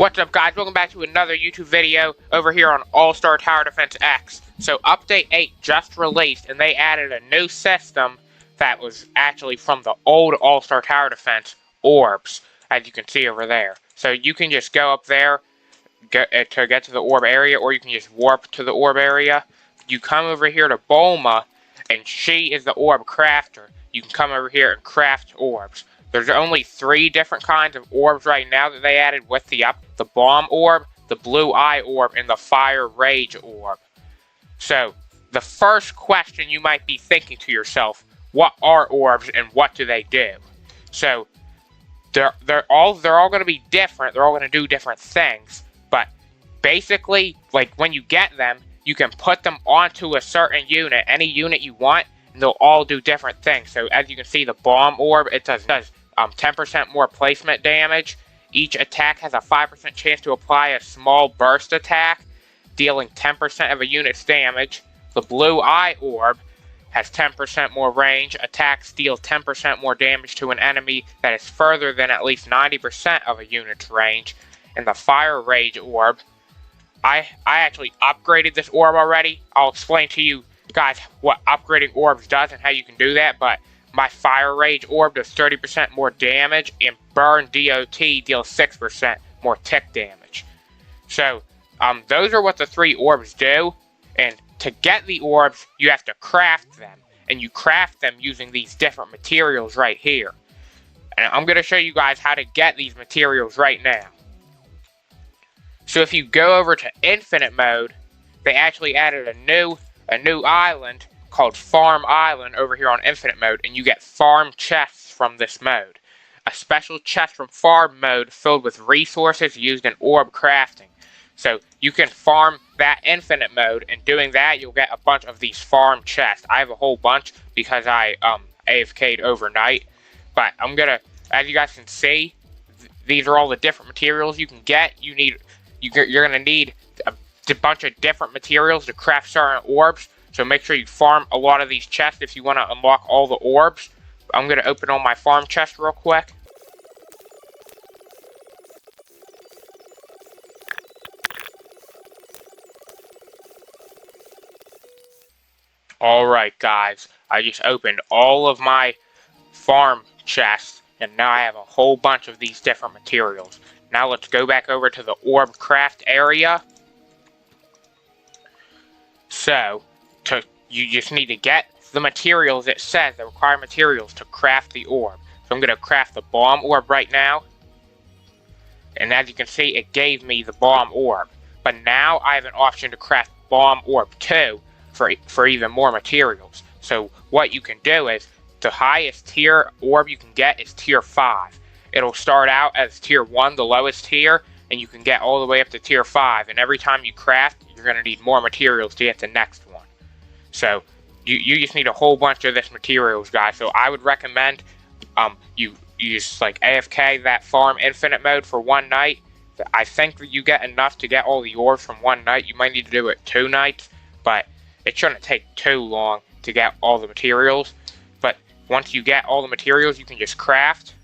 What's up, guys? Welcome back to another YouTube video over here on All-Star Tower Defense X. So Update 8 just released and they added a new system that was actually from the old All-Star Tower Defense, Orbs, as you can see over there. So you can just go up there to get to the orb area, or you can just warp to the orb area. You come over here to Bulma, and she is the orb crafter. You can come over here and craft orbs. There's only 3 different kinds of orbs right now that they added with the bomb orb, the blue eye orb, and the fire rage orb. So, the first question you might be thinking to yourself, what are orbs and what do they do? So, they're all going to be different. They're all going to do different things. But basically, like when you get them, you can put them onto a certain unit, any unit you want, and they'll all do different things. So as you can see, the bomb orb, it does 10% more placement damage. Each attack has a 5% chance to apply a small burst attack, dealing 10% of a unit's damage. The blue eye orb has 10% more range. Attacks deal 10% more damage to an enemy that is further than at least 90% of a unit's range. And the fire rage orb, I actually upgraded this orb already. I'll explain to you guys what upgrading orbs does and how you can do that, but my fire rage orb does 30% more damage, and burn DOT deals 6% more tick damage. So, those are what the 3 orbs do, and to get the orbs, you have to craft them, and you craft them using these different materials right here. And I'm going to show you guys how to get these materials right now. So if you go over to Infinite Mode, they actually added a new island called Farm Island over here on Infinite Mode, and you get farm chests from this mode. A special chest from Farm Mode filled with resources used in orb crafting. So you can farm that Infinite Mode, and doing that you'll get a bunch of these farm chests. I have a whole bunch because I AFK'd overnight, but I'm gonna, as you guys can see, these are all the different materials you can get. You're gonna need a bunch of different materials to craft certain orbs. So make sure you farm a lot of these chests if you want to unlock all the orbs. I'm going to open all my farm chests real quick. Alright guys, I just opened all of my farm chests, and now I have a whole bunch of these different materials. Now let's go back over to the orb craft area. So, you just need to get the materials it says, the required materials to craft the orb. So I'm going to craft the bomb orb right now. And as you can see, it gave me the bomb orb. But now I have an option to craft bomb orb 2 for even more materials. So what you can do is, the highest tier orb you can get is tier 5. It'll start out as tier 1, the lowest tier, and you can get all the way up to tier 5. And every time you craft, you're going to need more materials to get the next one. So, you just need a whole bunch of this materials, guys. So I would recommend you just like AFK that farm infinite mode for 1 night. I think that you get enough to get all the orbs from 1 night. You might need to do it 2 nights, but it shouldn't take too long to get all the materials. But once you get all the materials, you can just craft.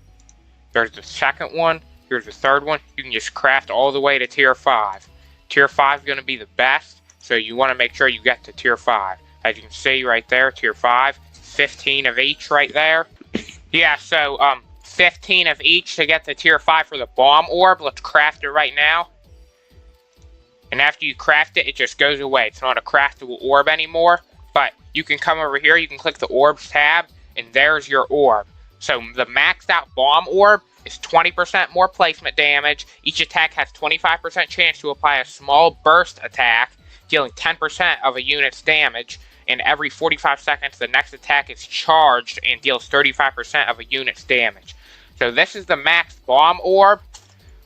There's the second one. Here's the third one. You can just craft all the way to tier 5. Tier 5 is going to be the best, so you want to make sure you get to tier 5. As you can see right there, tier 5, 15 of each right there. Yeah, so 15 of each to get to tier 5 for the bomb orb. Let's craft it right now. And after you craft it, it just goes away. It's not a craftable orb anymore. But you can come over here, you can click the orbs tab, and there's your orb. So the maxed out bomb orb is 20% more placement damage. Each attack has 25% chance to apply a small burst attack, dealing 10% of a unit's damage. And every 45 seconds, the next attack is charged and deals 35% of a unit's damage. So this is the maxed bomb orb.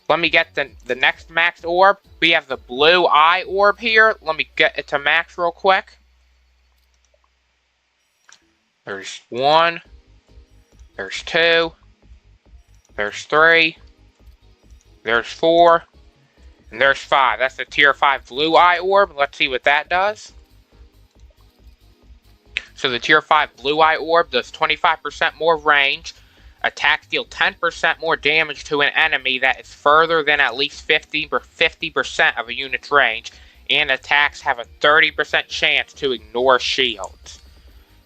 Let me get the next maxed orb. We have the blue eye orb here. Let me get it to max real quick. There's 1. There's 2. There's 3. There's 4. And there's 5. That's the tier 5 blue eye orb. Let's see what that does. So the tier 5 blue eye orb does 25% more range, Attacks deal 10% more damage to an enemy that is further than at least 50% of a unit's range, and attacks have a 30% chance to ignore shields.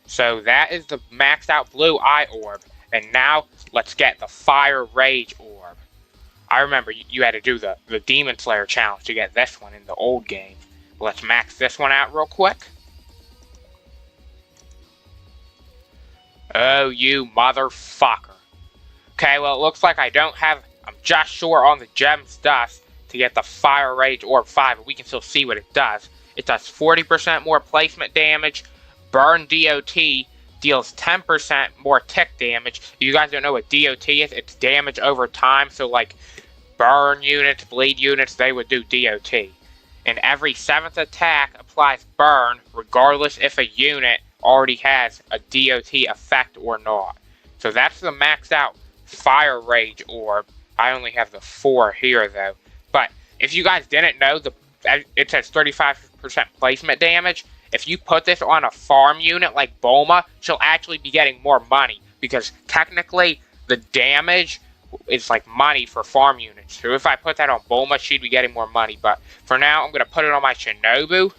So that is the maxed out Blue Eye Orb. And now, let's get the Fire Rage Orb. I remember you had to do the Demon Slayer challenge to get this one in the old game. Let's max this one out real quick. Oh, you motherfucker. Okay, well, it looks like I'm just short on the Gems Dust to get the Fire Rage Orb 5, but we can still see what it does. It does 40% more placement damage. Burn DOT deals 10% more tick damage. If you guys don't know what DOT is, it's damage over time, so like burn units, bleed units, they would do DOT. And every 7th attack applies burn, regardless if a unit already has a DOT effect or not. So that's the maxed out Fire Rage Orb. I only have the 4 here though. But if you guys didn't know, it says 35% placement damage. If you put this on a farm unit like Bulma, she'll actually be getting more money. Because technically, the damage is like money for farm units. So if I put that on Bulma, she'd be getting more money. But for now, I'm going to put it on my Shinobu.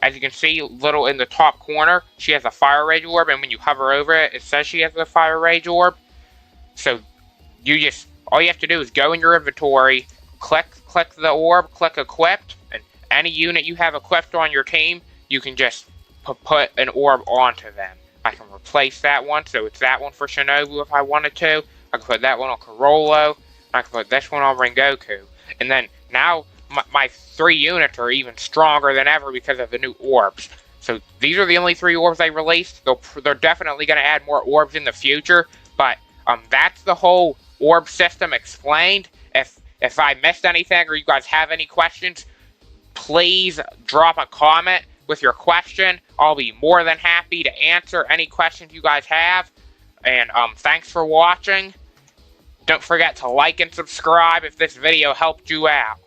As you can see, little in the top corner, she has a Fire Rage Orb. And when you hover over it, it says she has the Fire Rage Orb. So all you have to do is go in your inventory, click the orb, click equipped, and any unit you have equipped on your team, you can just put an orb onto them. I can replace that one, so it's that one for Shinobu if I wanted to. I can put that one on Karolo. I can put this one on Rengoku. And then now my 3 units are even stronger than ever because of the new orbs. So these are the only 3 orbs they released. They're definitely going to add more orbs in the future, but that's the whole orb system explained. If I missed anything or you guys have any questions, please drop a comment with your question. I'll be more than happy to answer any questions you guys have. And thanks for watching. Don't forget to like and subscribe if this video helped you out.